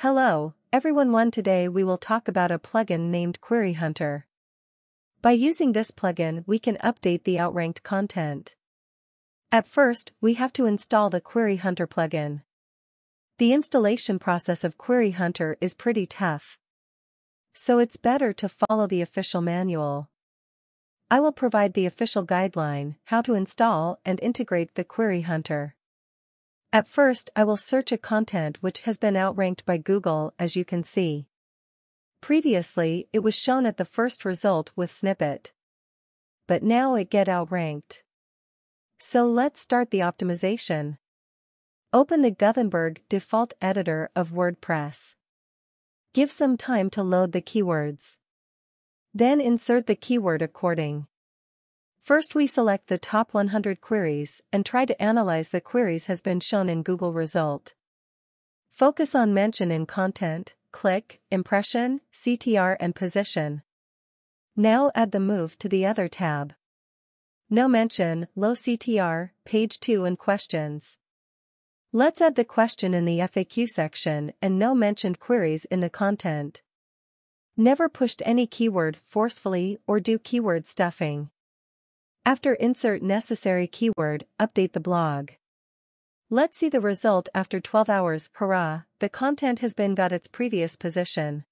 Hello, everyone. Today we will talk about a plugin named Query Hunter. By using this plugin, we can update the outranked content. At first, we have to install the Query Hunter plugin. The installation process of Query Hunter is pretty tough, so it's better to follow the official manual. I will provide the official guideline, how to install and integrate the Query Hunter. At first, I will search a content which has been outranked by Google, as you can see. Previously, it was shown at the first result with snippet, but now it get outranked. So let's start the optimization. Open the Gutenberg default editor of WordPress. Give some time to load the keywords. Then insert the keyword according. First we select the top 100 queries and try to analyze the queries has been shown in Google result. Focus on mention in content, click, impression, CTR and position. Now add the move to the other tab. No mention, low CTR, page 2 and questions. Let's add the question in the FAQ section and no mentioned queries in the content. Never pushed any keyword forcefully or do keyword stuffing. After insert necessary keyword, update the blog. Let's see the result after 12 hours. Hurrah, the content has got its previous position.